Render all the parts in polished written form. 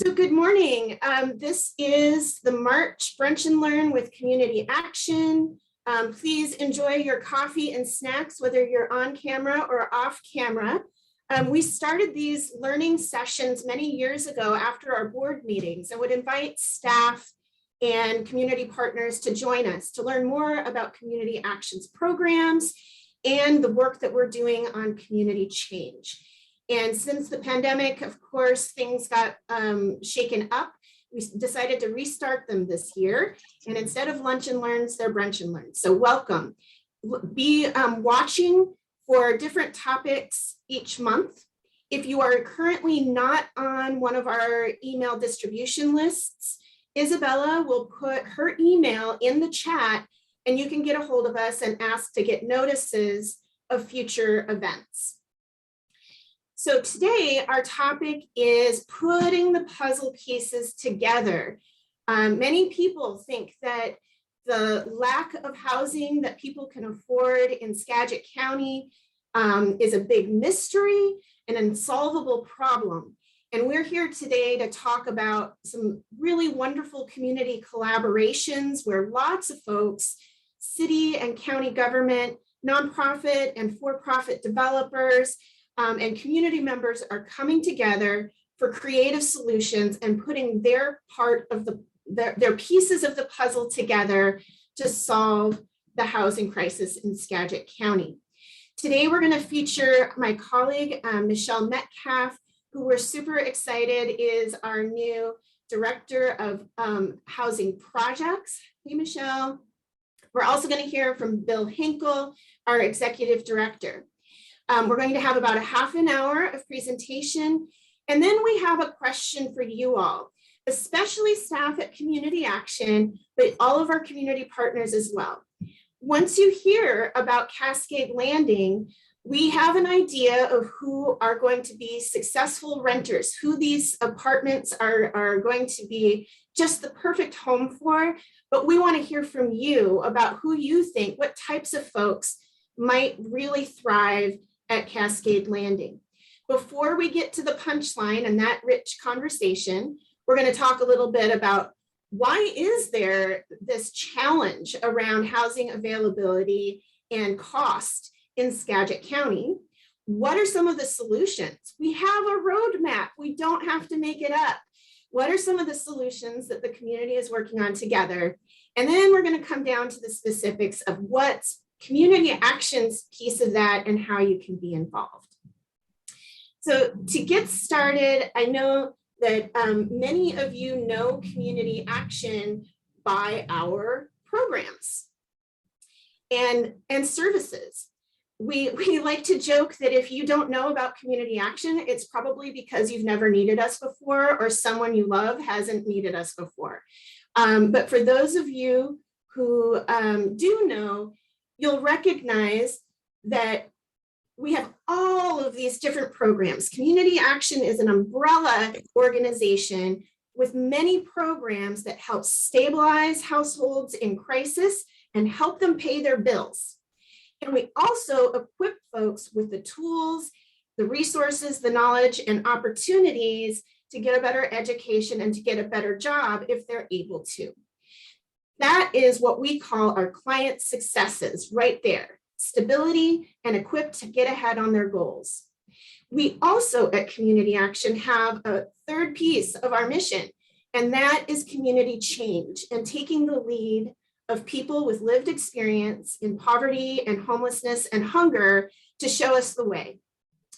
So good morning. This is the March Brunch and Learn with Community Action. Please enjoy your coffee and snacks, whether you're on camera or off camera. We started these learning sessions many years ago after our board meetings and would invite staff and community partners to join us to learn more about Community Action's programs and the work that we're doing on community change. And since the pandemic, of course, things got shaken up. We decided to restart them this year. And instead of lunch and learns, they're brunch and learns. So welcome. Be watching for different topics each month. If you are currently not on one of our email distribution lists, Isabella will put her email in the chat and you can get a hold of us and ask to get notices of future events. So today our topic is putting the puzzle pieces together. Many people think that the lack of housing that people can afford in Skagit County is a big mystery, an unsolvable problem. And we're here today to talk about some really wonderful community collaborations where lots of folks, city and county government, nonprofit and for-profit developers, and community members are coming together for creative solutions and putting their part of their pieces of the puzzle together to solve the housing crisis in Skagit County. Today, we're going to feature my colleague, Michele Metcalf, who we're super excited is our new Director of Housing Projects. Hey, Michele. We're also going to hear from Bill Henkel, our Executive Director. We're going to have about a half an hour of presentation, and then we have a question for you all, especially staff at Community Action, but all of our community partners as well. Once you hear about Cascade Landing, we have an idea of who are going to be successful renters, who these apartments are going to be just the perfect home for, but we want to hear from you about who you think, what types of folks might really thrive at Cascade Landing. Before we get to the punchline and that rich conversation, we're going to talk a little bit about why is there this challenge around housing availability and cost in Skagit County? What are some of the solutions? We have a roadmap. We don't have to make it up. What are some of the solutions that the community is working on together? And then we're going to come down to the specifics of what's Community Action's piece of that and how you can be involved. So to get started, I know that many of you know Community Action by our programs and services. We like to joke that if you don't know about Community Action, it's probably because you've never needed us before or someone you love hasn't needed us before. But for those of you who do know, you'll recognize that we have all of these different programs. Community Action is an umbrella organization with many programs that help stabilize households in crisis and help them pay their bills. And we also equip folks with the tools, the resources, the knowledge, and opportunities to get a better education and to get a better job if they're able to. That is what we call our client successes right there, stability and equipped to get ahead on their goals. We also at Community Action have a third piece of our mission, and that is community change and taking the lead of people with lived experience in poverty and homelessness and hunger to show us the way.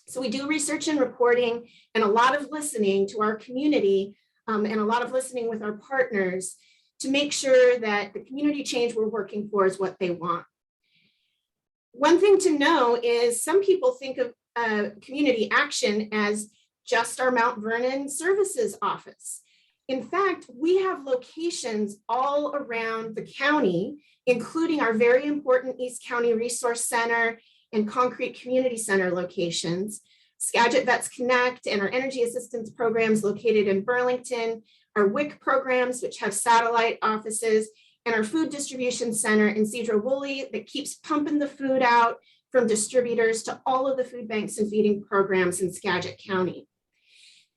So we do research and reporting and a lot of listening to our community and a lot of listening with our partners to make sure that the community change we're working for is what they want. One thing to know is some people think of Community Action as just our Mount Vernon Services office. In fact, we have locations all around the county, including our very important East County Resource Center and Concrete Community Center locations, Skagit Vets Connect and our energy assistance programs located in Burlington, our WIC programs, which have satellite offices, and our food distribution center in Cedro-Woolley that keeps pumping the food out from distributors to all of the food banks and feeding programs in Skagit County.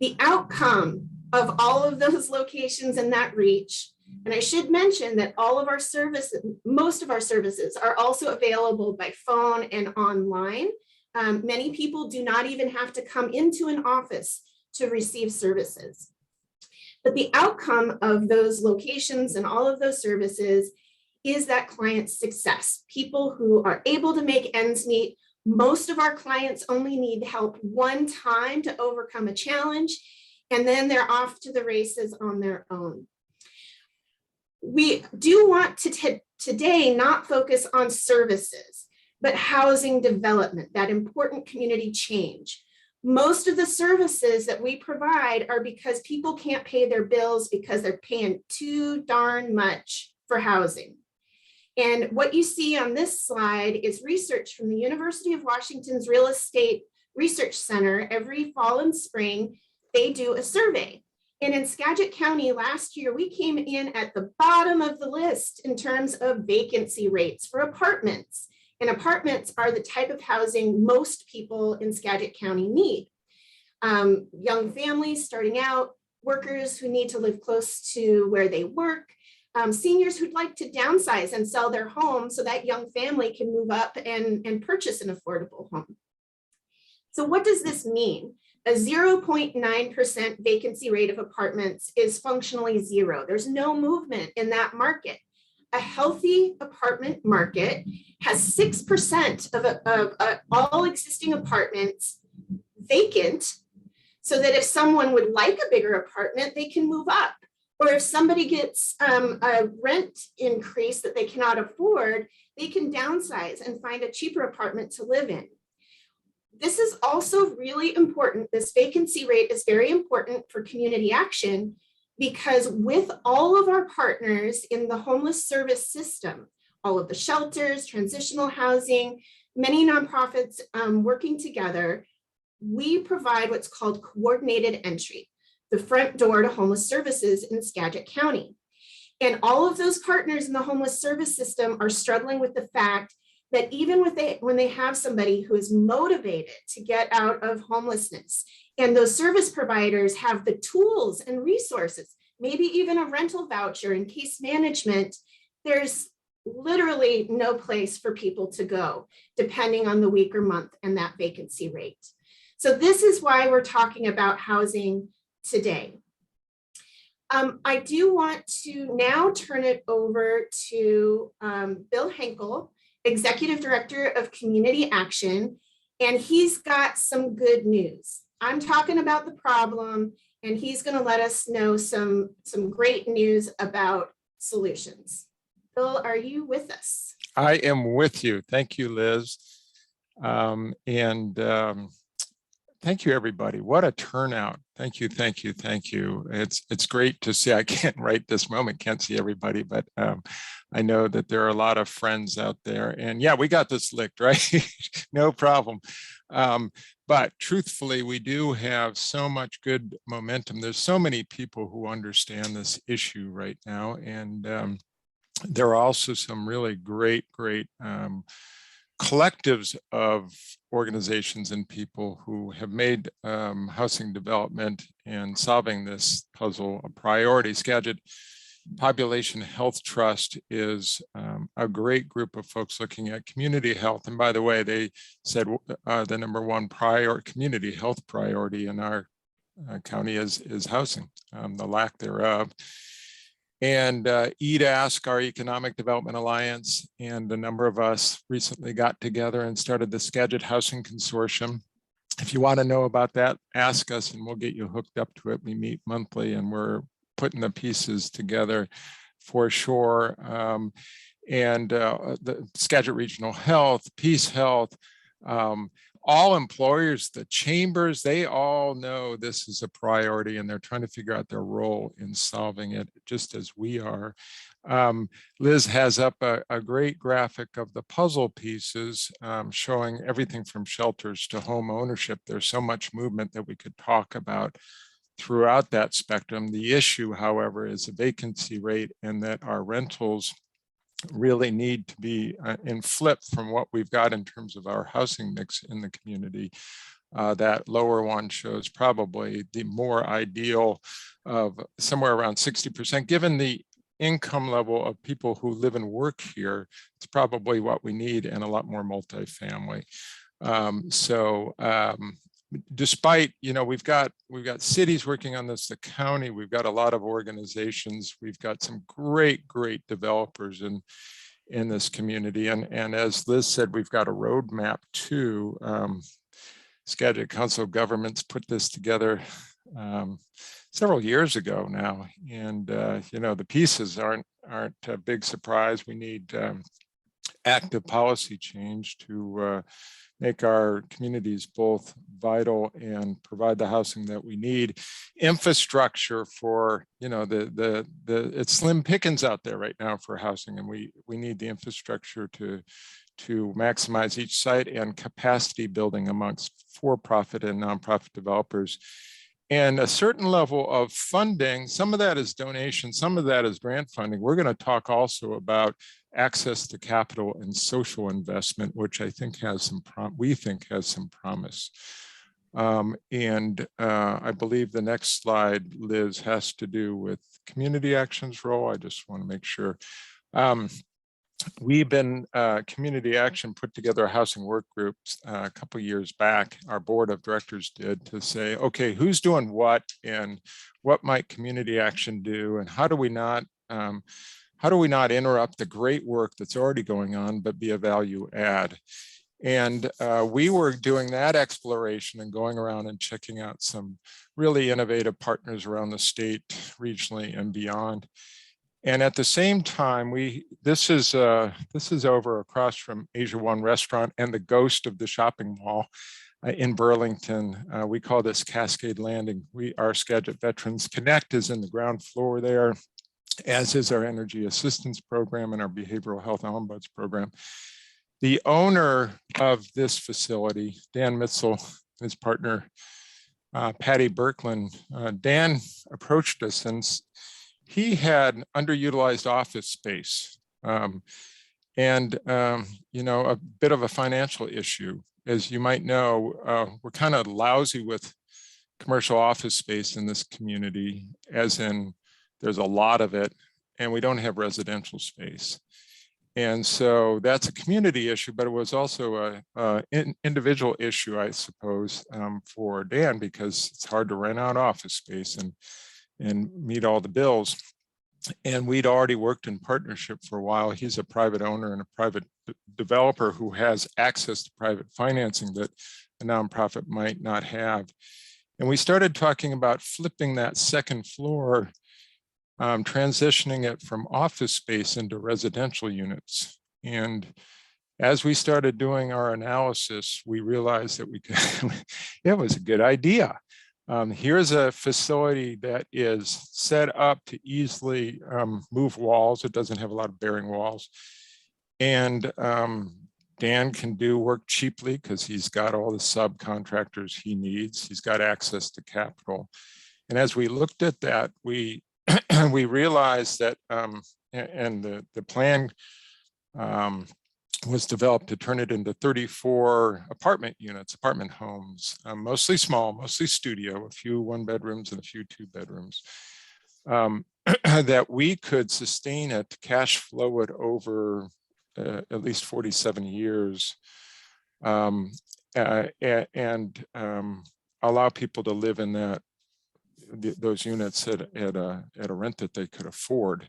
The outcome of all of those locations in that reach, and I should mention that all of our services, most of our services are also available by phone and online. Many people do not even have to come into an office to receive services. But the outcome of those locations and all of those services is that client success. People who are able to make ends meet. Most of our clients only need help one time to overcome a challenge, and then they're off to the races on their own. We do want to today not focus on services, but housing development, that important community change. Most of the services that we provide are because people can't pay their bills because they're paying too darn much for housing. And what you see on this slide is research from the University of Washington's Real Estate Research Center. Every fall and spring, they do a survey. And in Skagit County last year, we came in at the bottom of the list in terms of vacancy rates for apartments. And apartments are the type of housing most people in Skagit County need. Young families starting out, workers who need to live close to where they work, seniors who'd like to downsize and sell their home so that young family can move up and purchase an affordable home. So what does this mean? A 0.9% vacancy rate of apartments is functionally zero. There's no movement in that market. A healthy apartment market has 6% of all existing apartments vacant, so that if someone would like a bigger apartment, they can move up. Or if somebody gets a rent increase that they cannot afford, they can downsize and find a cheaper apartment to live in. This is also really important. This vacancy rate is very important for community action, because with all of our partners in the homeless service system, all of the shelters, transitional housing, many nonprofits working together, we provide what's called coordinated entry, the front door to homeless services in Skagit County. And all of those partners in the homeless service system are struggling with the fact that even when they have somebody who is motivated to get out of homelessness, and those service providers have the tools and resources, maybe even a rental voucher and case management, there's literally no place for people to go, depending on the week or month and that vacancy rate. So this is why we're talking about housing today. I do want to now turn it over to Bill Henkel, Executive Director of Community Action, and he's got some good news. I'm talking about the problem, and he's going to let us know some great news about solutions. Bill, are you with us? I am with you. Thank you, Liz. Thank you, everybody. What a turnout. Thank you, thank you, thank you. It's great to see. I can't right this moment, can't see everybody, but I know that there are a lot of friends out there. And yeah, we got this licked, right? No problem. But truthfully, we do have so much good momentum. There's so many people who understand this issue right now. And there are also some really great collectives of organizations and people who have made housing development and solving this puzzle a priority. Skagit Population Health Trust is a great group of folks looking at community health. And by the way, they said the number one community health priority in our county is housing, the lack thereof. And EDASC, our Economic Development Alliance, and a number of us recently got together and started the Skagit Housing Consortium. If you want to know about that, ask us and we'll get you hooked up to it. We meet monthly and we're putting the pieces together for sure. The Skagit Regional Health, Peace Health, all employers, the chambers, they all know this is a priority and they're trying to figure out their role in solving it, just as we are. Liz has up a great graphic of the puzzle pieces showing everything from shelters to home ownership. There's so much movement that we could talk about throughout that spectrum. The issue, however, is a vacancy rate, and that our rentals really need to be in flip from what we've got in terms of our housing mix in the community. That lower one shows probably the more ideal of somewhere around 60%, given the income level of people who live and work here. It's probably what we need, and a lot more multifamily. Despite, we've got cities working on this, the county, we've got a lot of organizations, we've got some great developers in this community. And as Liz said, we've got a roadmap too. Skagit Council of Governments put this together several years ago now. And, the pieces aren't a big surprise. We need active policy change to make our communities both vital and provide the housing that we need. Infrastructure for, it's slim pickings out there right now for housing, and we need the infrastructure to maximize each site, and capacity building amongst for-profit and nonprofit developers. And a certain level of funding, some of that is donation, some of that is grant funding. We're going to talk also about access to capital and social investment, which I think has some promise. I believe the next slide, Liz, has to do with community action's role. I just want to make sure. We've been, Community Action put together a housing work group a couple years back. Our board of directors did, to say, okay, who's doing what, and what might Community Action do, and how do we not interrupt the great work that's already going on, but be a value add? And we were doing that exploration and going around and checking out some really innovative partners around the state, regionally and beyond. And at the same time, this is over across from Asia One Restaurant and the ghost of the shopping mall in Burlington. We call this Cascade Landing. Our Skagit Veterans Connect is in the ground floor there, as is our Energy Assistance Program and our Behavioral Health Ombuds Program. The owner of this facility, Dan Mitzel, his partner, Patty Birkland, Dan approached us, and he had underutilized office space and a bit of a financial issue. As you might know, we're kind of lousy with commercial office space in this community, as in there's a lot of it, and we don't have residential space. And so that's a community issue, but it was also an individual issue, I suppose, for Dan, because it's hard to rent out office space and meet all the bills. And we'd already worked in partnership for a while. He's a private owner and a private developer who has access to private financing that a nonprofit might not have. And we started talking about flipping that second floor, transitioning it from office space into residential units. And as we started doing our analysis, we realized that it was a good idea. Here's a facility that is set up to easily move walls. It doesn't have a lot of bearing walls. And Dan can do work cheaply because he's got all the subcontractors he needs. He's got access to capital. And as we looked at that, we realized that, and the plan was developed to turn it into 34 apartment units, apartment homes, mostly small, mostly studio, a few 1-bedrooms and a few 2-bedrooms, that we could sustain it, cash flow it over at least 47 years, and allow people to live in those units at a rent that they could afford.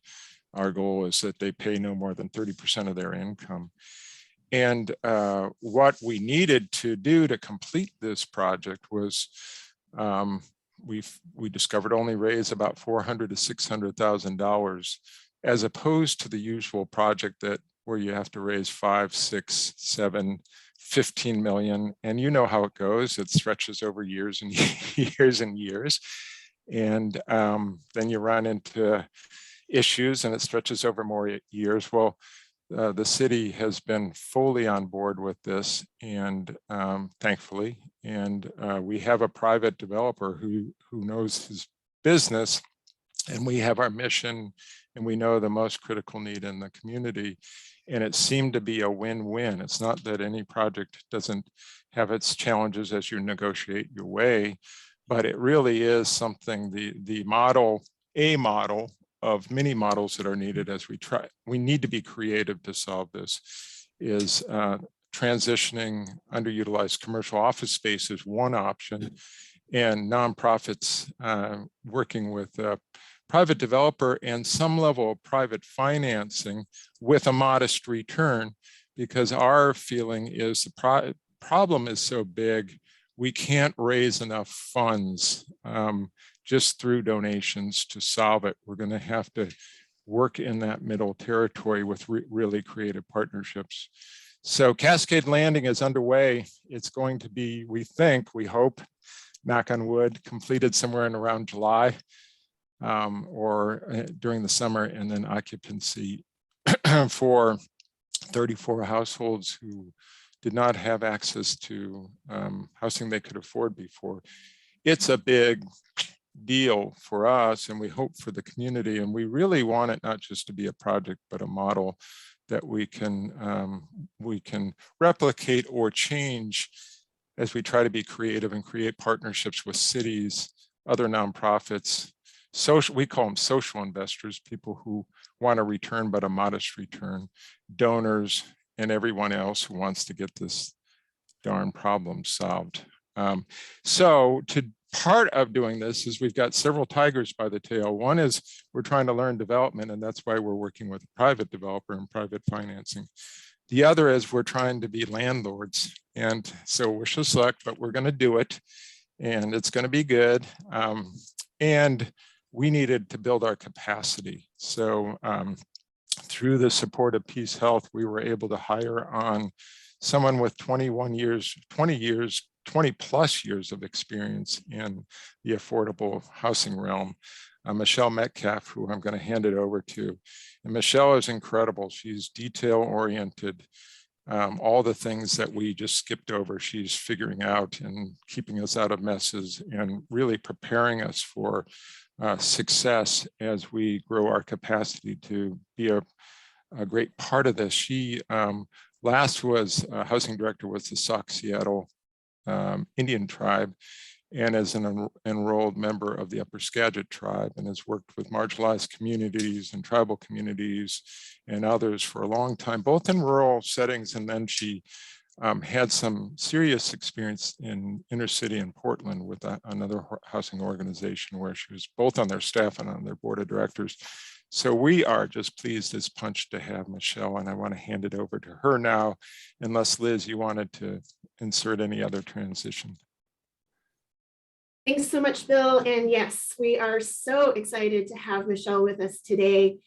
Our goal is that they pay no more than 30% of their income. And what we needed to do to complete this project was we discovered only raise about $400,000 to $600,000, as opposed to the usual project where you have to raise 5, 6, 7, 15 million. And you know how it goes. It stretches over years and years and years. And then you run into issues and it stretches over more years. Well, the city has been fully on board with this, and thankfully, and we have a private developer who knows his business, and we have our mission and we know the most critical need in the community. And it seemed to be a win-win. It's not that any project doesn't have its challenges as you negotiate your way, but it really is something, the model, a model of many models that are needed as we need to be creative to solve this, is transitioning underutilized commercial office space is one option, and nonprofits working with a private developer and some level of private financing with a modest return, because our feeling is the problem is so big, we can't raise enough funds just through donations to solve it. We're going to have to work in that middle territory with really creative partnerships. So Cascade Landing is underway. It's going to be, we hope, knock on wood, completed somewhere in around July or during the summer, and then occupancy for 34 households who did not have access to housing they could afford before. It's a big deal for us, and we hope for the community, and we really want it not just to be a project, but a model that we can replicate or change as we try to be creative and create partnerships with cities, other nonprofits, we call them social investors, people who want a return but a modest return, donors, and everyone else who wants to get this darn problem solved. So part of doing this is we've got several tigers by the tail. One is we're trying to learn development, and that's why we're working with a private developer and private financing. The other is we're trying to be landlords. And so wish us luck, but we're going to do it, and it's going to be good. And we needed to build our capacity. So through the support of Peace Health, we were able to hire on someone with 20 plus years of experience in the affordable housing realm, Michele Metcalf, who I'm going to hand it over to. And Michele is incredible. She's detail oriented. All the things that we just skipped over, she's figuring out and keeping us out of messes and really preparing us for success as we grow our capacity to be a great part of this. She last was housing director with the Sauk Seattle Indian tribe, and is an enrolled member of the Upper Skagit tribe, and has worked with marginalized communities and tribal communities and others for a long time, both in rural settings, and then she had some serious experience in inner city in Portland with another housing organization where she was both on their staff and on their board of directors. So we are just pleased as punch to have Michele, and I want to hand it over to her now, unless Liz, you wanted to insert any other transition. Thanks so much, Bill. And yes, we are so excited to have Michele with us today.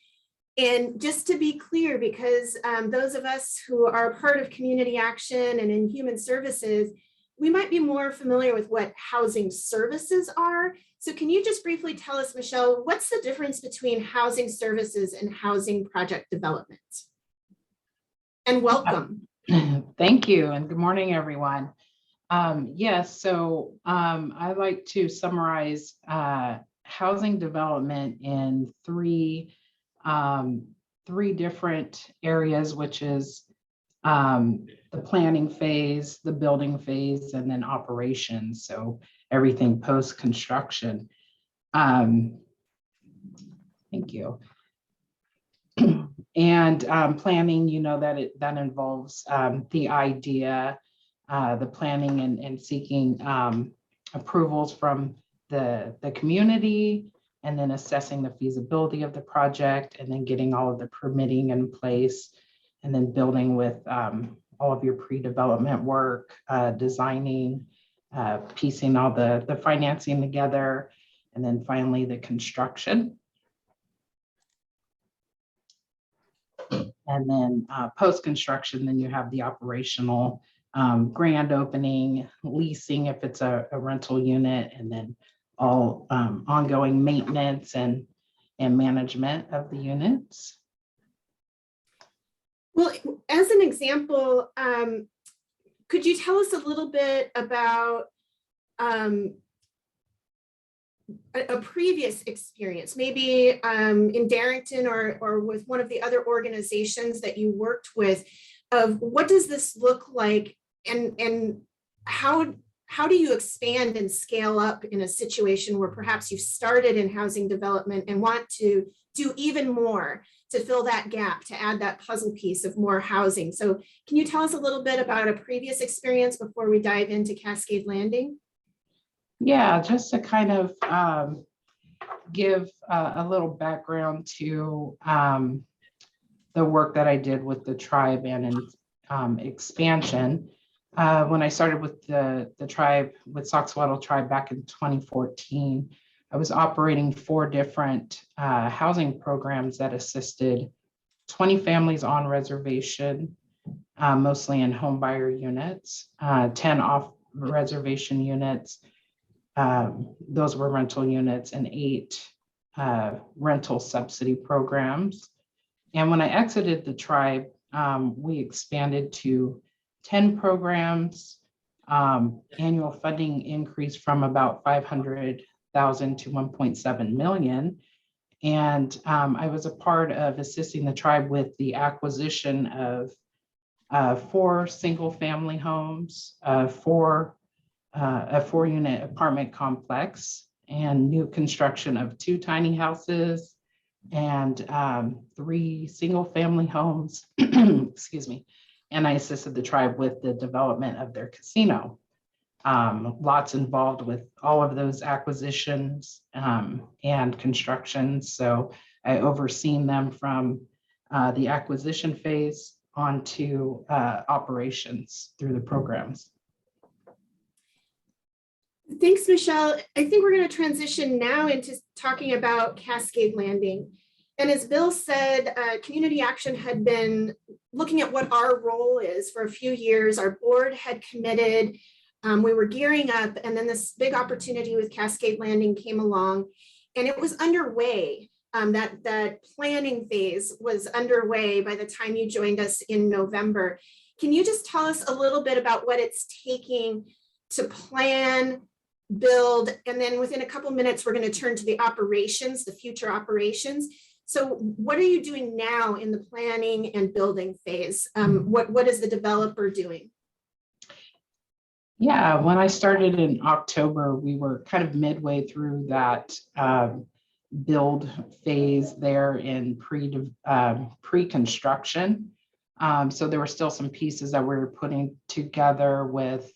And just to be clear, because those of us who are part of community action and in human services, we might be more familiar with what housing services are. So can you just briefly tell us, Michele, what's the difference between housing services and housing project development? And welcome. Thank you, and good morning, everyone. Yes, so I like to summarize housing development in three different areas, which is the planning phase, the building phase, and then operations. So everything post-construction. Thank you. And planning, you know, that involves the idea, the planning and seeking approvals from the community, and then assessing the feasibility of the project, and then getting all of the permitting in place, and then building with all of your pre-development work, designing, piecing all the financing together, and then finally the construction. And then post-construction, then you have the operational grand opening, leasing if it's a rental unit, and then all ongoing maintenance and management of the units. Well, as an example, could you tell us a little bit about a previous experience, maybe in Darrington or with one of the other organizations that you worked with, of what does this look like, and how do you expand and scale up in a situation where perhaps you've started in housing development and want to do even more to fill that gap, to add that puzzle piece of more housing? So can you tell us a little bit about a previous experience before we dive into Cascade Landing? Yeah, just to kind of give a little background to the work that I did with the tribe and expansion. When I started with the tribe, with Soxwattle tribe back in 2014, I was operating 4 different housing programs that assisted 20 families on reservation, mostly in home buyer units, 10 off reservation units. Those were rental units, and 8 rental subsidy programs. And when I exited the tribe, we expanded to 10 programs. Annual funding increased from about 500,000 to 1.7 million. And I was a part of assisting the tribe with the acquisition of 4 single family homes, a 4-unit apartment complex, and new construction of 2 tiny houses and 3 single family homes, excuse me. And I assisted the tribe with the development of their casino. Lots involved with all of those acquisitions and construction. So I overseen them from the acquisition phase onto operations through the programs. Thanks, Michele. I think we're going to transition now into talking about Cascade Landing. And as Bill said, Community Action had been looking at what our role is for a few years. Our board had committed, we were gearing up, and then this big opportunity with Cascade Landing came along, and it was underway. That planning phase was underway by the time you joined us in November. Can you just tell us a little bit about what it's taking to plan, build, and then within a couple minutes, we're going to turn to the operations, the future operations. So what are you doing now in the planning and building phase? What is the developer doing? Yeah, when I started in October, we were kind of midway through that build phase there in pre-construction. So there were still some pieces that we were putting together with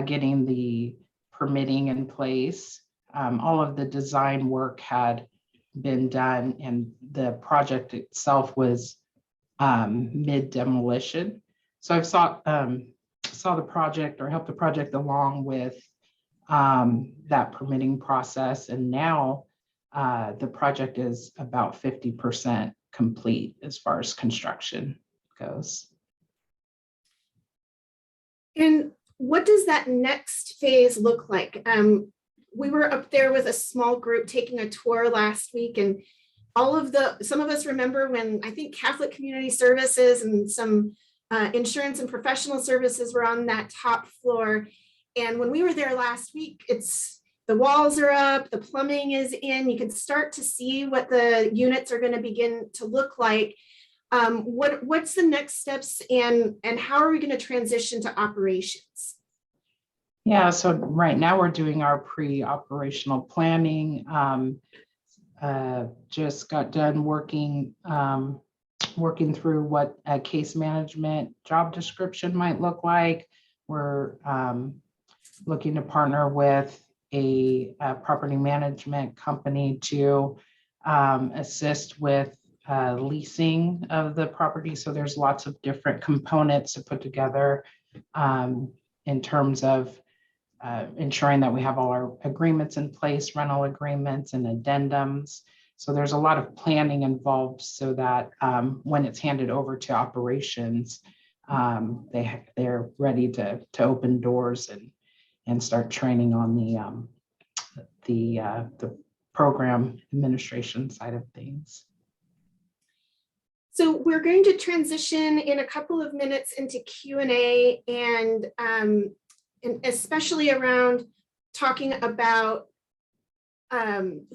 getting the permitting in place. All of the design work had been done, and the project itself was mid demolition. So I've saw the project, or helped the project along with that permitting process, and now the project is about 50% complete as far as construction goes. And what does that next phase look like? We were up there with a small group taking a tour last week, and some of us remember when I think Catholic Community Services and some insurance and professional services were on that top floor. And when we were there last week, the walls are up, the plumbing is in, you can start to see what the units are going to begin to look like. What's the next steps, and how are we going to transition to operations? Yeah, so right now we're doing our pre-operational planning. Just got done working through what a case management job description might look like. We're looking to partner with a property management company to assist with leasing of the property. So there's lots of different components to put together in terms of ensuring that we have all our agreements in place, rental agreements and addendums. So there's a lot of planning involved so that when it's handed over to operations, they're ready to open doors and start training on the program administration side of things. So we're going to transition in a couple of minutes into Q&A, and especially around talking about who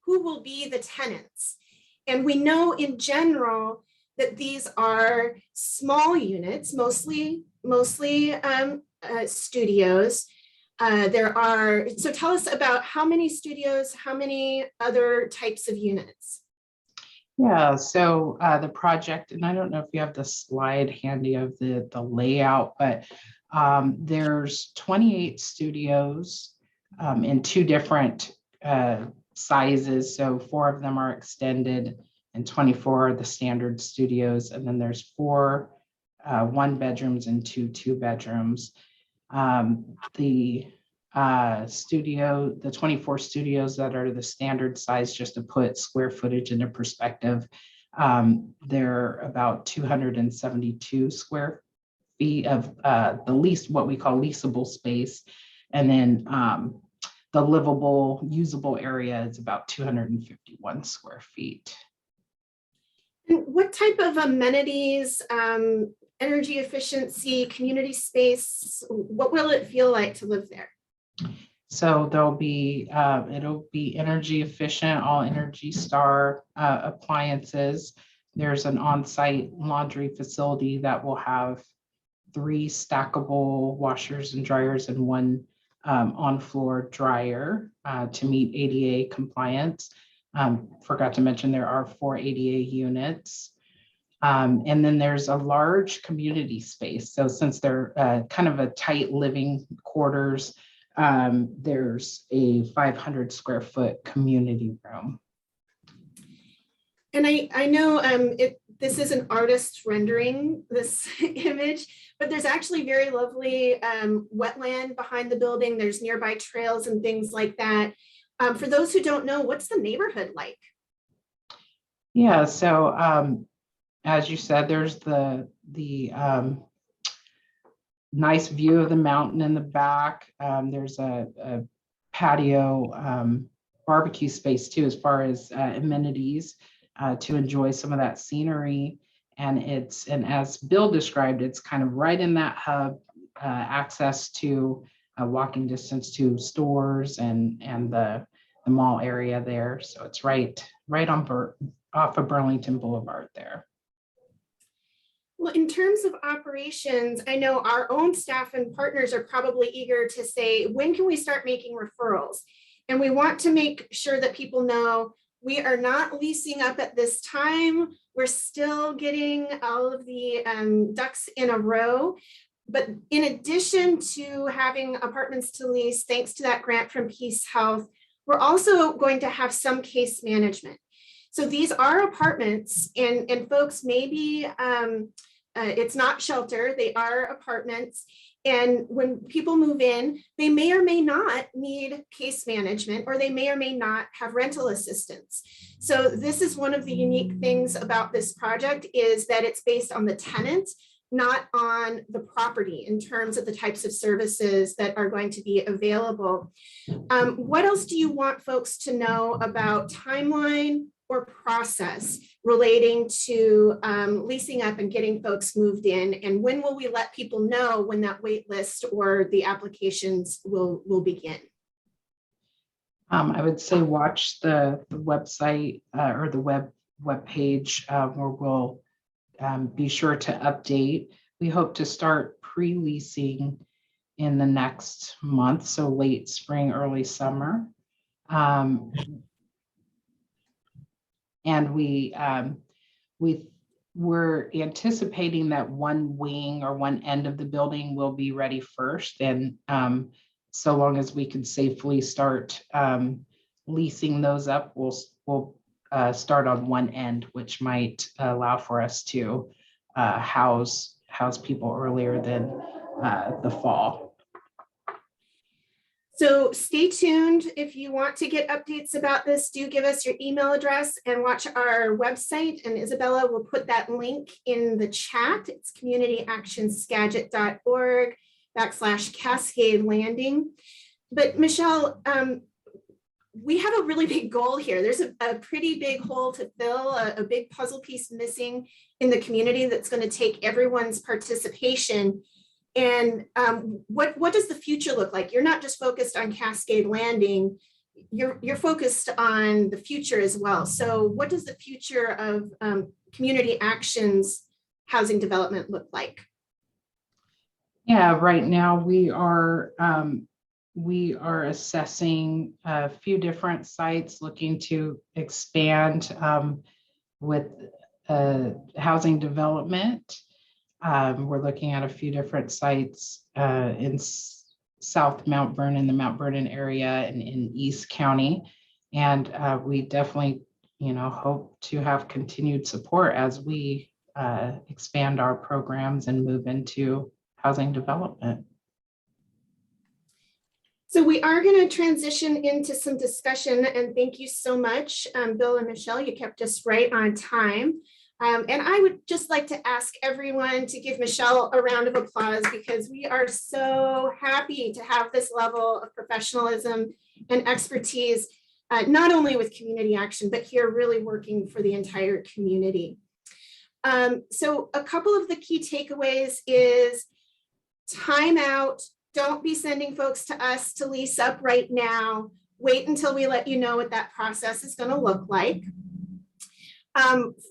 will be the tenants. And we know in general that these are small units, mostly studios. So tell us about how many studios, how many other types of units? Yeah, so the project, and I don't know if you have the slide handy of the layout, but there's 28 studios in 2 different sizes. So 4 of them are extended and 24 are the standard studios. And then there's 4 1-bedrooms and 2 2-bedrooms. The 24 studios that are the standard size, just to put square footage into perspective, they're about 272 square feet of what we call leasable space. And then the livable, usable area is about 251 square feet. And what type of amenities, energy efficiency, community space, what will it feel like to live there? So there'll be, it'll be energy efficient, all Energy Star appliances. There's an on-site laundry facility that will have 3 stackable washers and dryers and 1 on-floor dryer to meet ADA compliance. Forgot to mention there are 4 ADA units. And then there's a large community space. So since they're kind of a tight living quarters, there's a 500 square foot community room. And I know this is an artist rendering this image, but there's actually very lovely wetland behind the building. There's nearby trails and things like that. For those who don't know, what's the neighborhood like? Yeah, so as you said, there's the nice view of the mountain in the back. There's a patio barbecue space too, as far as amenities to enjoy some of that scenery. And as Bill described, it's kind of right in that hub, access to walking distance to stores and the mall area there. So it's right on off of Burlington Boulevard there. Well, in terms of operations, I know our own staff and partners are probably eager to say, when can we start making referrals? And we want to make sure that people know we are not leasing up at this time. We're still getting all of the ducks in a row. But in addition to having apartments to lease, thanks to that grant from Peace Health, we're also going to have some case management. So these are apartments, and folks, maybe it's not shelter, they are apartments. And when people move in, they may or may not need case management, or they may or may not have rental assistance. So this is one of the unique things about this project, is that it's based on the tenant, not on the property, in terms of the types of services that are going to be available. What else do you want folks to know about timeline or process relating to leasing up and getting folks moved in? And when will we let people know when that wait list or the applications will begin? I would say watch the website or the web page where we'll be sure to update. We hope to start pre-leasing in the next month, so late spring, early summer. And we're anticipating that one wing or one end of the building will be ready first. And so long as we can safely start leasing those up, we'll start on one end, which might allow for us to house people earlier than the fall. So stay tuned. If you want to get updates about this, do give us your email address and watch our website. And Isabella will put that link in the chat. It's communityactionskagit.org/Cascade Landing. But Michele, we have a really big goal here. There's a pretty big hole to fill, a big puzzle piece missing in the community that's going to take everyone's participation. And what does the future look like? You're not just focused on Cascade Landing, you're focused on the future as well. So what does the future of community actions housing development look like? Yeah, right now we are assessing a few different sites, looking to expand with housing development. We're looking at a few different sites in South Mount Vernon, the Mount Vernon area, and in East County. And we definitely, hope to have continued support as we expand our programs and move into housing development. So we are going to transition into some discussion, and thank you so much, Bill and Michele. You kept us right on time. And I would just like to ask everyone to give Michele a round of applause, because we are so happy to have this level of professionalism and expertise, not only with community action, but here really working for the entire community. So a couple of the key takeaways is time out. Don't be sending folks to us to lease up right now. Wait until we let you know what that process is going to look like.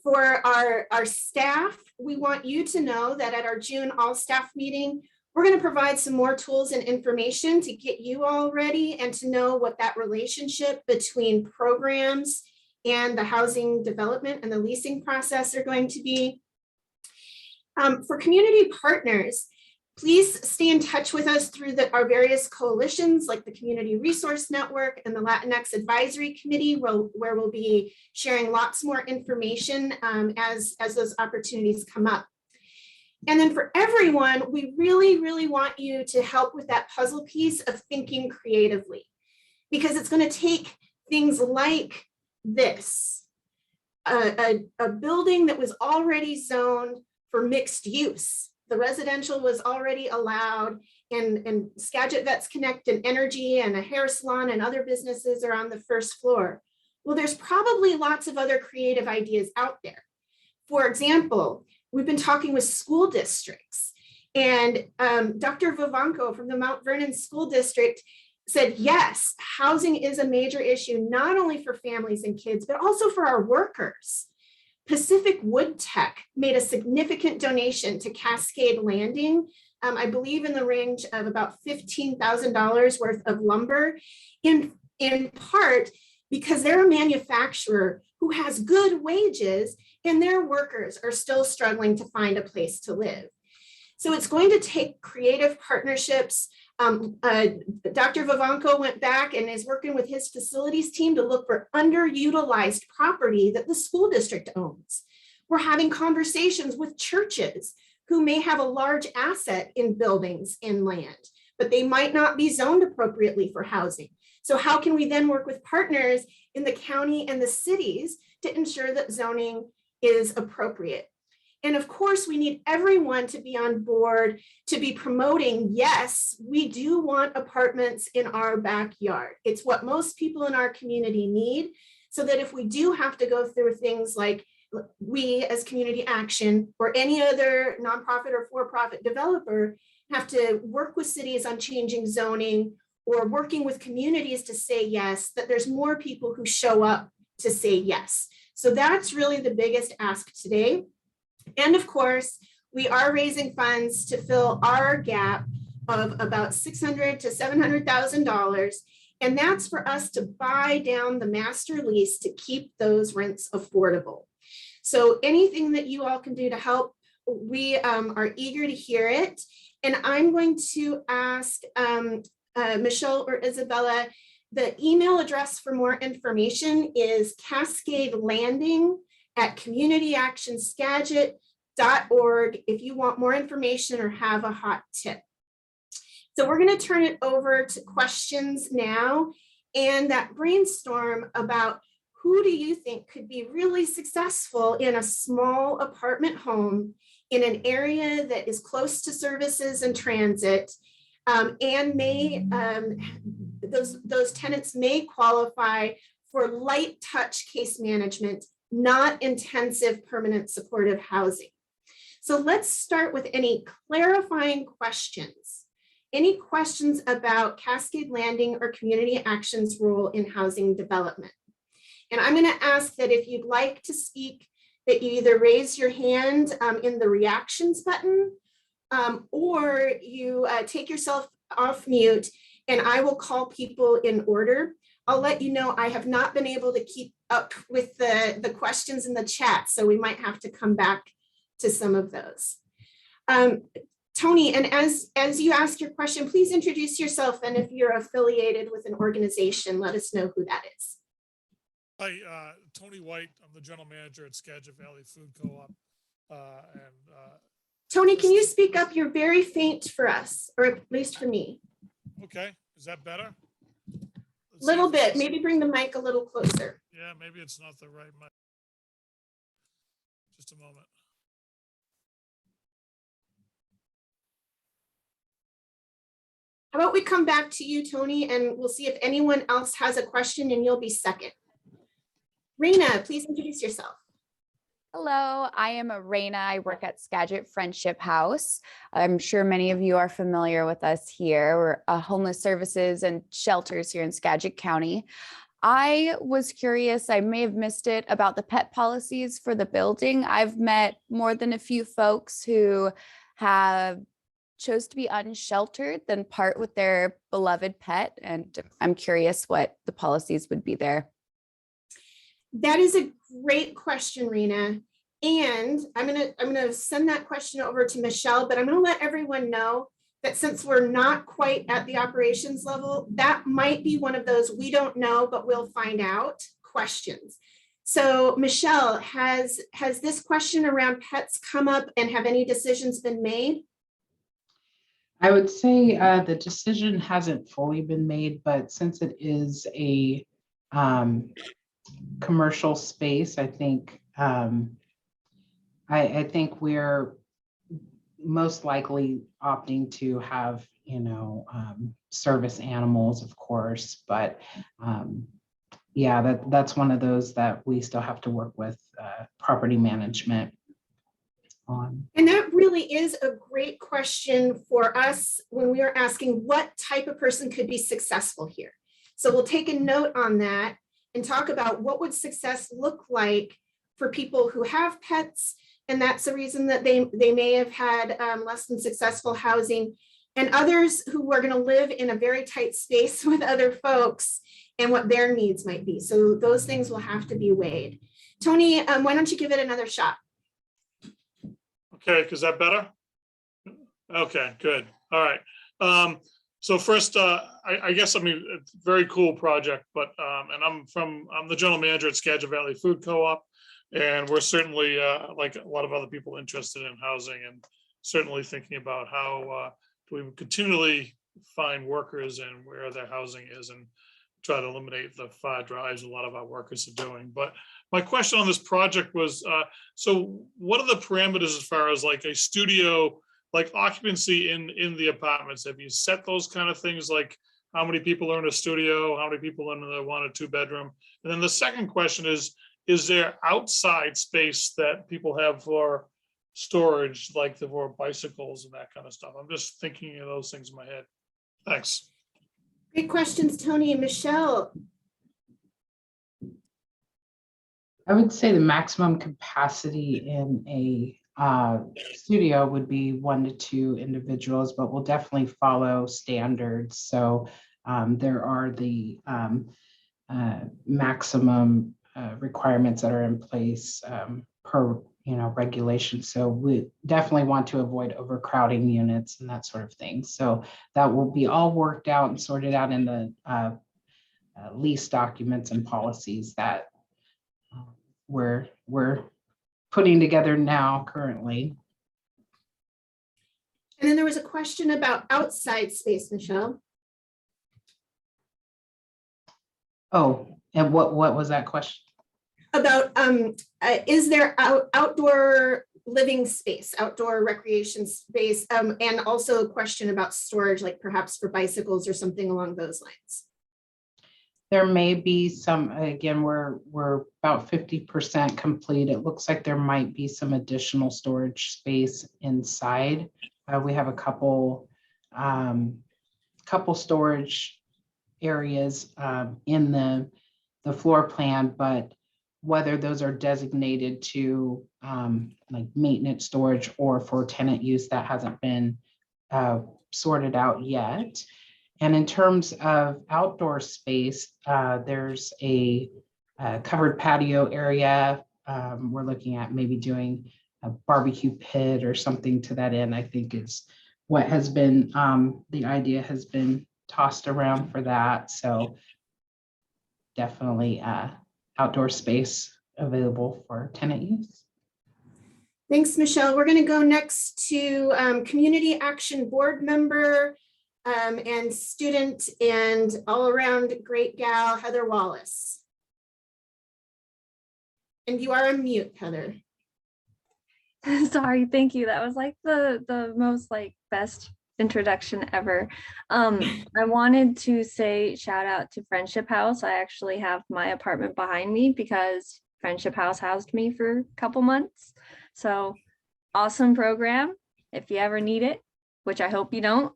For our staff, we want you to know that at our June all-staff meeting, we're going to provide some more tools and information to get you all ready and to know what that relationship between programs and the housing development and the leasing process are going to be. For community partners, please stay in touch with us through our various coalitions like the Community Resource Network and the Latinx Advisory Committee, where we'll be sharing lots more information as those opportunities come up. And then for everyone, we really, really want you to help with that puzzle piece of thinking creatively, because it's going to take things like this, a building that was already zoned for mixed use. The residential was already allowed, and Skagit Vets Connect and Energy and a hair salon and other businesses are on the first floor. Well, there's probably lots of other creative ideas out there. For example, we've been talking with school districts, and Dr. Vivanco from the Mount Vernon School District said, yes, housing is a major issue, not only for families and kids, but also for our workers. Pacific Wood Tech made a significant donation to Cascade Landing, I believe in the range of about $15,000 worth of lumber, in part because they're a manufacturer who has good wages and their workers are still struggling to find a place to live. So it's going to take creative partnerships. Dr. Vivanco went back and is working with his facilities team to look for underutilized property that the school district owns. We're having conversations with churches who may have a large asset in buildings and land, but they might not be zoned appropriately for housing. So how can we then work with partners in the county and the cities to ensure that zoning is appropriate? And of course, we need everyone to be on board to be promoting, yes, we do want apartments in our backyard. It's what most people in our community need, so that if we do have to go through things like we as community action or any other nonprofit or for-profit developer have to work with cities on changing zoning or working with communities to say yes, that there's more people who show up to say yes. So that's really the biggest ask today. And of course, we are raising funds to fill our gap of about $600,000 to $700,000. And that's for us to buy down the master lease to keep those rents affordable. So anything that you all can do to help, we are eager to hear it. And I'm going to ask Michele or Isabella, the email address for more information is cascadelanding@communityactionskagit.org if you want more information or have a hot tip. So we're going to turn it over to questions now and that brainstorm about who do you think could be really successful in a small apartment home in an area that is close to services and transit, and may those tenants may qualify for light touch case management, not intensive permanent supportive housing. So let's start with any clarifying questions. Any questions about Cascade Landing or Community Action's role in housing development? And I'm going to ask that if you'd like to speak, that you either raise your hand in the reactions button, or you take yourself off mute, and I will call people in order. I'll let you know I have not been able to keep up with the questions in the chat, so we might have to come back to some of those. Tony, and as you ask your question, please introduce yourself, and if you're affiliated with an organization, let us know who that is. Hi, Tony White. I'm the general manager at Skagit Valley Food Co-op. Tony, can you speak up? You're very faint for us, or at least for me. Okay, is that better? Little bit, maybe bring the mic a little closer. Yeah, maybe it's not the right mic. Just a moment. How about we come back to you, Tony, and we'll see if anyone else has a question, and you'll be second. Raina, please introduce yourself. Hello, I am Raina. I work at Skagit Friendship House. I'm sure many of you are familiar with us here. We're homeless services and shelters here in Skagit County. I was curious, I may have missed it, about the pet policies for the building. I've met more than a few folks who have chose to be unsheltered than part with their beloved pet, and I'm curious what the policies would be there. That is a great question, Rena. And I'm gonna send that question over to Michele, but I'm gonna let everyone know that since we're not quite at the operations level, that might be one of those we don't know, but we'll find out questions. So Michele, has this question around pets come up, and have any decisions been made? I would say the decision hasn't fully been made, but since it is a commercial space, I think I think we're most likely opting to have, service animals, of course, but yeah, that's one of those that we still have to work with property management on. And that really is a great question for us when we are asking what type of person could be successful here. So we'll take a note on that and talk about what would success look like for people who have pets. And that's the reason that they may have had less than successful housing, and others who are going to live in a very tight space with other folks and what their needs might be. So those things will have to be weighed. Tony, why don't you give it another shot? Okay, is that better? Okay, good. All right. So first, I guess, it's a very cool project, but and I'm the general manager at Skagit Valley Food Co-op, and we're certainly like a lot of other people interested in housing, and certainly thinking about how do we continually find workers and where their housing is, and try to eliminate the far drives a lot of our workers are doing. But my question on this project was, so what are the parameters as far as like a studio, like occupancy in the apartments? Have you set those kind of things, like how many people are in a studio, how many people in the 1 or 2 bedroom? And then the second question is there outside space that people have for storage, like for bicycles and that kind of stuff? I'm just thinking of those things in my head. Thanks. Great questions, Tony and Michele. I would say the maximum capacity in a studio would be 1 to 2 individuals, but we'll definitely follow standards. So there are the maximum requirements that are in place per regulation. So we definitely want to avoid overcrowding units and that sort of thing. So that will be all worked out and sorted out in the lease documents and policies that we're putting together now currently. And then there was a question about outside space, Michele. Oh, and what was that question? About is there outdoor living space, outdoor recreation space, and also a question about storage, like perhaps for bicycles or something along those lines. There may be some, again, we're about 50% complete. It looks like there might be some additional storage space inside. We have a couple storage areas in the floor plan, but whether those are designated to like maintenance storage or for tenant use, that hasn't been sorted out yet. And in terms of outdoor space, there's a covered patio area. We're looking at maybe doing a barbecue pit or something to that end, I think is what has been, the idea has been tossed around for that. So definitely outdoor space available for tenant use. Thanks, Michelle. We're going to go next to Community Action Board member and student and all around great gal, Heather Wallace. And you are on mute, Heather. Sorry, thank you. That was like the most like best introduction ever. I wanted to say shout out to Friendship House. I actually have my apartment behind me because Friendship House housed me for a couple months. So awesome program if you ever need it, which I hope you don't.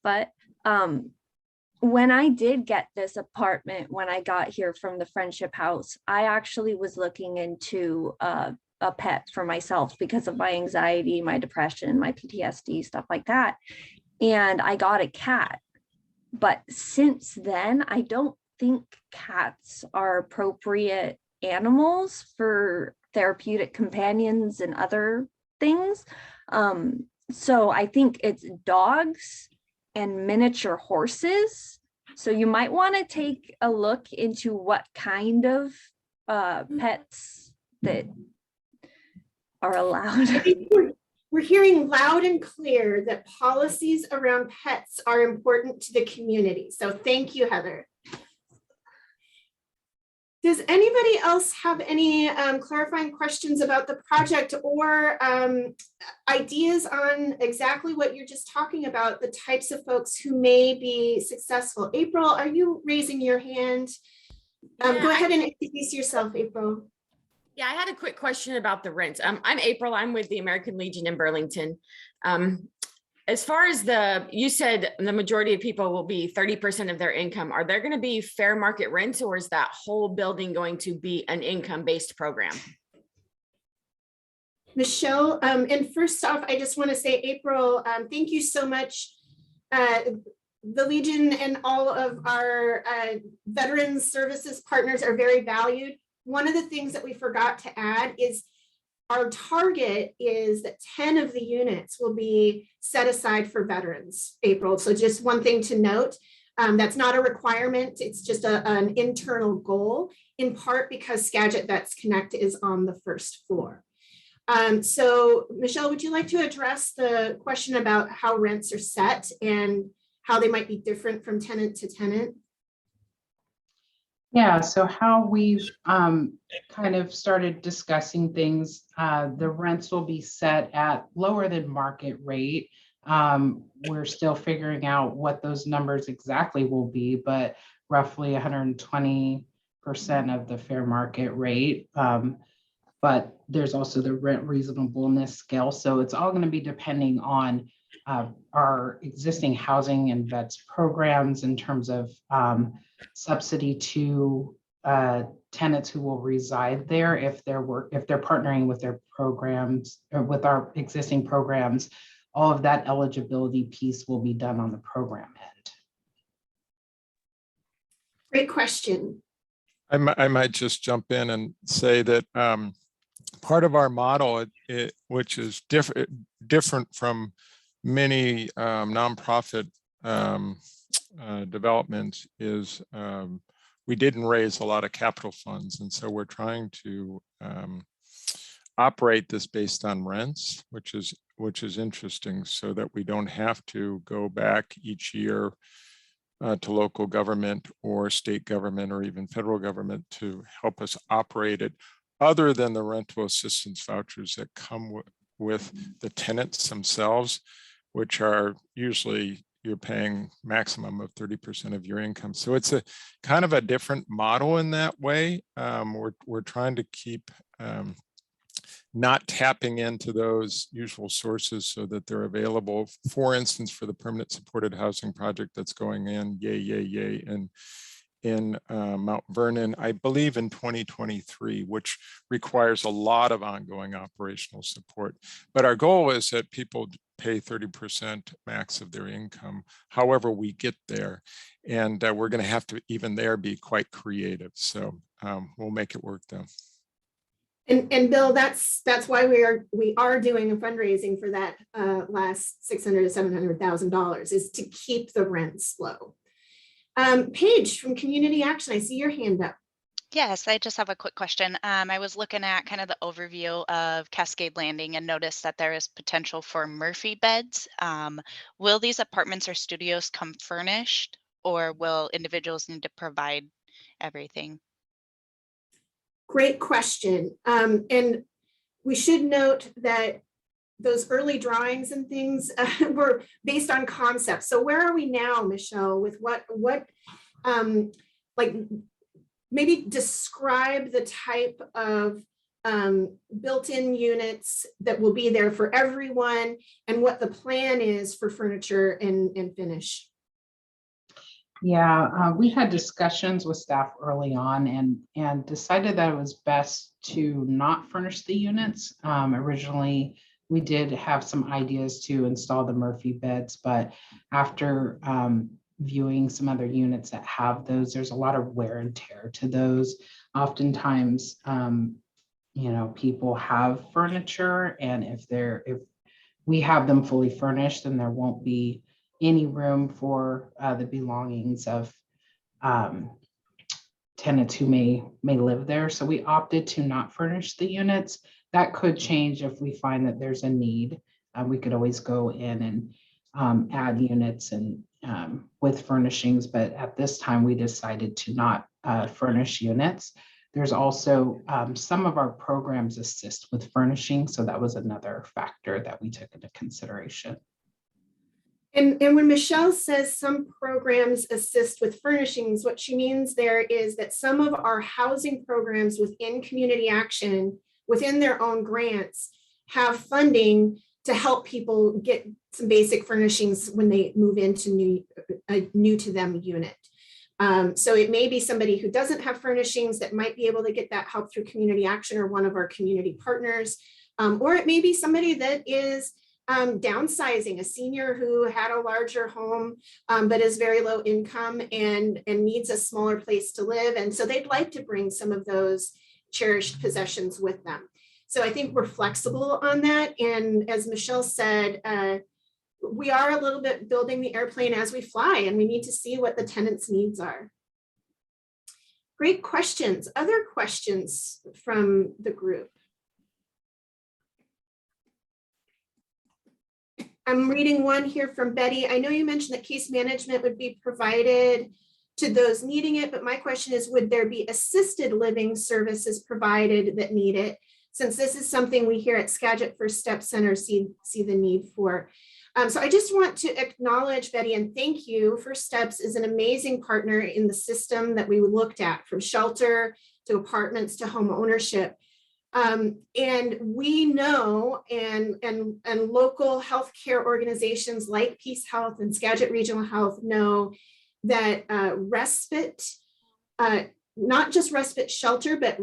But when I did get this apartment, when I got here from the Friendship House, I actually was looking into a pet for myself because of my anxiety, my depression, my PTSD, stuff like that. And I got a cat. But since then, I don't think cats are appropriate animals for therapeutic companions and other things. So I think it's dogs and miniature horses. So you might want to take a look into what kind of pets that are allowed. I think we're hearing loud and clear that policies around pets are important to the community. So thank you, Heather. Does anybody else have any clarifying questions about the project or ideas on exactly what you're just talking about, the types of folks who may be successful? April, are you raising your hand? Go ahead and introduce yourself, April. Yeah, I had a quick question about the rent. I'm April. I'm with the American Legion in Burlington. As far as you said the majority of people will be 30% of their income. Are there going to be fair market rents, or is that whole building going to be an income-based program? Michelle, and first off, I just want to say, April, thank you so much. The Legion and all of our veterans services partners are very valued. One of the things that we forgot to add is our target is that 10 of the units will be set aside for veterans, April. So just one thing to note, that's not a requirement. It's just an internal goal, in part because Skagit Vets Connect is on the first floor. So Michelle, would you like to address the question about how rents are set and how they might be different from tenant to tenant? Yeah, so how we've kind of started discussing things, the rents will be set at lower than market rate. We're still figuring out what those numbers exactly will be, but roughly 120% of the fair market rate. But there's also the rent reasonableness scale. So it's all going to be depending on our existing housing and vets programs in terms of subsidy to tenants who will reside there if they're partnering with their programs or with our existing programs. All of that eligibility piece will be done on the program end. Great question. I might just jump in and say that part of our model, which is different from many nonprofit developments, is we didn't raise a lot of capital funds, and so we're trying to operate this based on rents, which is interesting, so that we don't have to go back each year to local government or state government or even federal government to help us operate it, other than the rental assistance vouchers that come with the tenants themselves, which are usually you're paying maximum of 30% of your income. So it's a kind of a different model in that way. We're trying to keep not tapping into those usual sources so that they're available. For instance, for the permanent supported housing project that's going in, yay, in Mount Vernon, I believe in 2023, which requires a lot of ongoing operational support. But our goal is that people pay 30% max of their income, however we get there. And we're going to have to, even there, be quite creative. So we'll make it work though. And Bill, that's why we are doing a fundraising for that last $600,000 to $700,000 is to keep the rents low. Paige from Community Action, I see your hand up. Yes, I just have a quick question. I was looking at kind of the overview of Cascade Landing and noticed that there is potential for Murphy beds. Will these apartments or studios come furnished, or will individuals need to provide everything? Great question. And we should note that those early drawings and things were based on concepts. So where are we now, Michele, with what like maybe describe the type of built-in units that will be there for everyone and what the plan is for furniture and finish. Yeah, we had discussions with staff early on and decided that it was best to not furnish the units. Originally, we did have some ideas to install the Murphy beds, but after viewing some other units that have those, there's a lot of wear and tear to those. Oftentimes, you know, people have furniture, and if we have them fully furnished, then there won't be any room for the belongings of tenants who may live there. So we opted to not furnish the units. That could change if we find that there's a need. We could always go in and add units and with furnishings, but at this time we decided to not furnish units. There's also some of our programs assist with furnishing, so that was another factor that we took into consideration. And when Michele says some programs assist with furnishings, what she means there is that some of our housing programs within Community Action, within their own grants, have funding to help people get some basic furnishings when they move into a new to them unit. So it may be somebody who doesn't have furnishings that might be able to get that help through Community Action or one of our community partners. Or it may be somebody that is downsizing, a senior who had a larger home but is very low income and needs a smaller place to live. And so they'd like to bring some of those cherished possessions with them. So I think we're flexible on that. And as Michele said, we are a little bit building the airplane as we fly, and we need to see what the tenants' needs are. Great questions. Other questions from the group? I'm reading one here from Betty. I know you mentioned that case management would be provided to those needing it, but my question is, would there be assisted living services provided that need it? Since this is something we here at Skagit First Step Center see the need for. So I just want to acknowledge, Betty, and thank you. First Steps is an amazing partner in the system that we looked at, from shelter to apartments to home ownership. And we know, and local healthcare organizations like Peace Health and Skagit Regional Health know that respite, not just respite shelter, but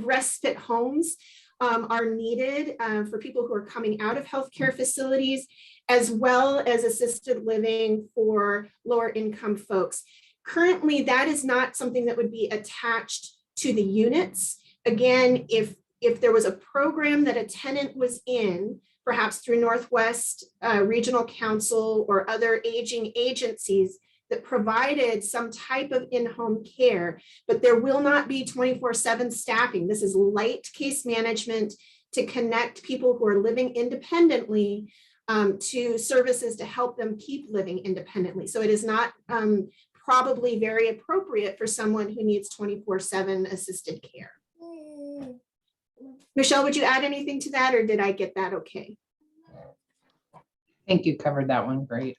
respite homes are needed for people who are coming out of healthcare facilities, as well as assisted living for lower income folks. Currently, that is not something that would be attached to the units. Again, if there was a program that a tenant was in, perhaps through Northwest Regional Council or other aging agencies that provided some type of in-home care, but there will not be 24/7 staffing. This is light case management to connect people who are living independently to services to help them keep living independently. So it is not probably very appropriate for someone who needs 24/7 assisted care. Michele, would you add anything to that, or did I get that okay? I think you covered that one great.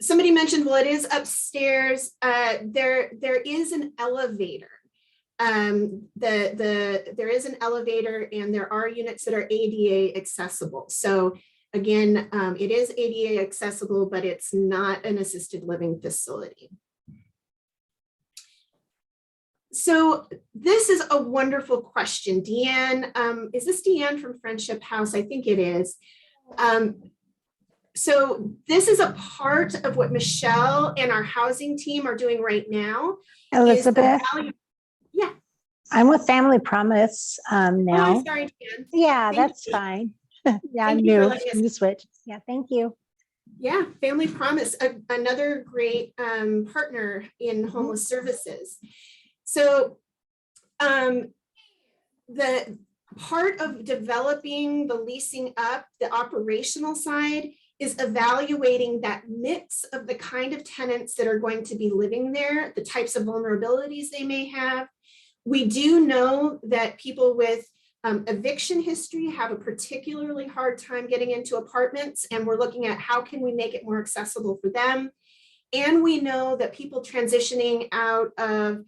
Somebody mentioned, well, it is upstairs. There is an elevator. There is an elevator and there are units that are ADA accessible. So again, it is ADA accessible, but it's not an assisted living facility. So this is a wonderful question. Deanne, is this Deanne from Friendship House? I think it is. So this is a part of what Michele and our housing team are doing right now. Elizabeth, Yeah. I'm with Family Promise Oh, now. I'm sorry, Deanne. Yeah, Thank that's you. fine. Yeah, Thank I'm you for new. letting us- I'm the switch. Yeah, thank you. Yeah, Family Promise, another great partner in homeless services. So the part of developing the leasing up, the operational side, is evaluating that mix of the kind of tenants that are going to be living there, the types of vulnerabilities they may have. We do know that people with eviction history have a particularly hard time getting into apartments, and we're looking at how can we make it more accessible for them. And we know that people transitioning out of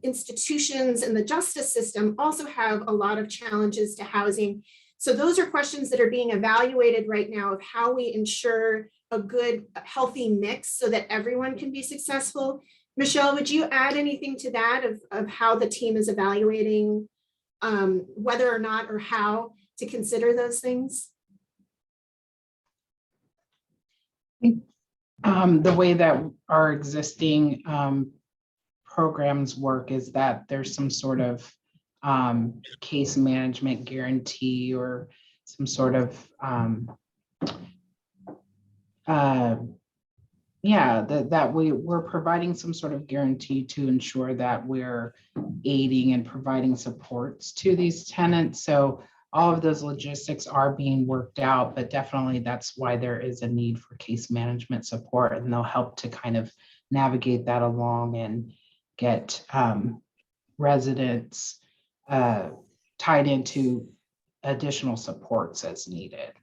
institutions in the justice system also have a lot of challenges to housing. So those are questions that are being evaluated right now of how we ensure a good, healthy mix so that everyone can be successful. Michele, would you add anything to that of how the team is evaluating whether or not or how to consider those things? The way that our existing programs work is that there's some sort of case management guarantee or some sort of that we're providing some sort of guarantee to ensure that we're aiding and providing supports to these tenants. So all of those logistics are being worked out, but definitely that's why there is a need for case management support, and they'll help to kind of navigate that along and get residents tied into additional supports as needed.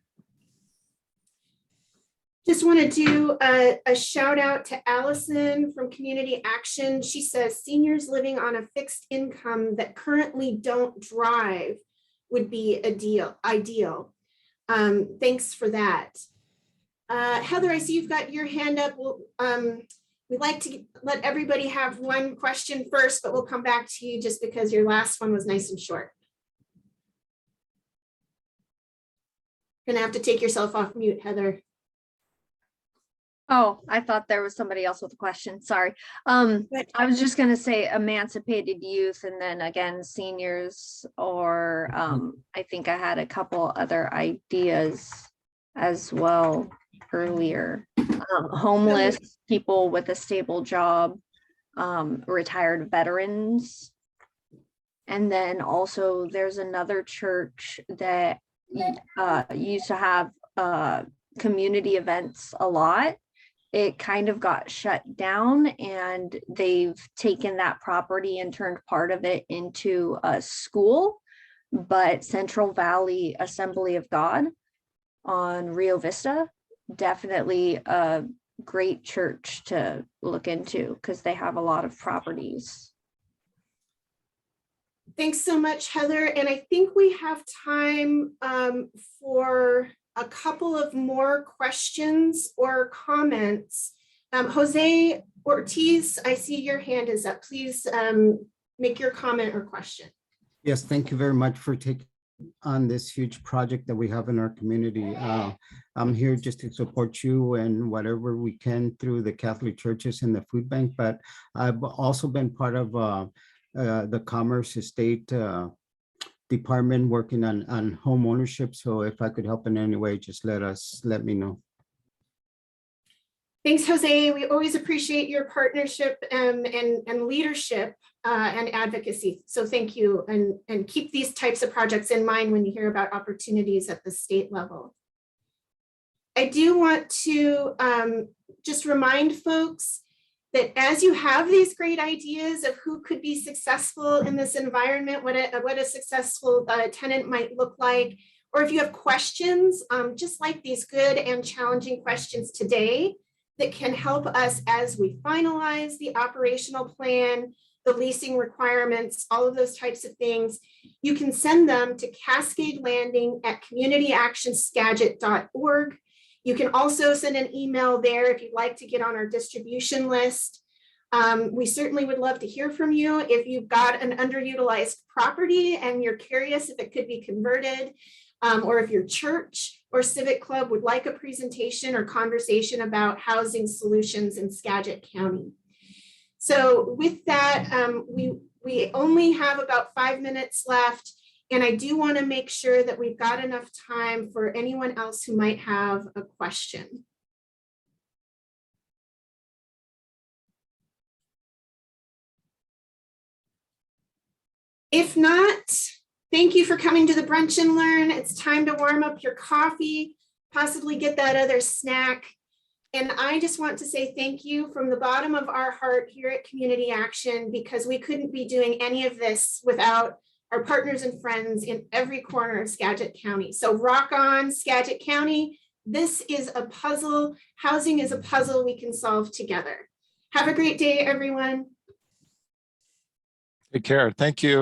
Just want to do a shout out to Allison from Community Action. She says seniors living on a fixed income that currently don't drive would be ideal. Thanks for that. Heather, I see you've got your hand up. We'd like to let everybody have one question first, but we'll come back to you just because your last one was nice and short. You're gonna have to take yourself off mute, Heather. Oh, I thought there was somebody else with a question. Sorry. I was just gonna say emancipated youth and then again, seniors, or I think I had a couple other ideas as well earlier. Homeless people with a stable job, retired veterans. And then also there's another church that used to have community events a lot. It kind of got shut down, and they've taken that property and turned part of it into a school. But Central Valley Assembly of God on Rio Vista, definitely a great church to look into because they have a lot of properties. Thanks so much, Heather. And I think we have time for a couple of more questions or comments. Jose Ortiz, I see your hand is up. Please make your comment or question. Yes, thank you very much for taking on this huge project that we have in our community. I'm here just to support you and whatever we can through the Catholic churches and the food bank, but I've also been part of the Commerce Estate Department working on home ownership. So if I could help in any way, just let me know. Thanks, Jose. We always appreciate your partnership and leadership and advocacy. So thank you, and keep these types of projects in mind when you hear about opportunities at the state level. I do want to just remind folks that as you have these great ideas of who could be successful in this environment, what a successful tenant might look like, or if you have questions, just like these good and challenging questions today that can help us as we finalize the operational plan, the leasing requirements, all of those types of things, you can send them to Cascade Landing at communityactionskagit.org. You can also send an email there if you'd like to get on our distribution list. We certainly would love to hear from you if you've got an underutilized property and you're curious if it could be converted, or if your church or civic club would like a presentation or conversation about housing solutions in Skagit County. So with that, we only have about 5 minutes left, and I do want to make sure that we've got enough time for anyone else who might have a question. If not, thank you for coming to the Brunch and Learn. It's time to warm up your coffee, possibly get that other snack. And I just want to say thank you from the bottom of our heart here at Community Action, because we couldn't be doing any of this without our partners and friends in every corner of Skagit County. So rock on, Skagit County. This is a puzzle. Housing is a puzzle we can solve together. Have a great day, everyone. Take care. Thank you.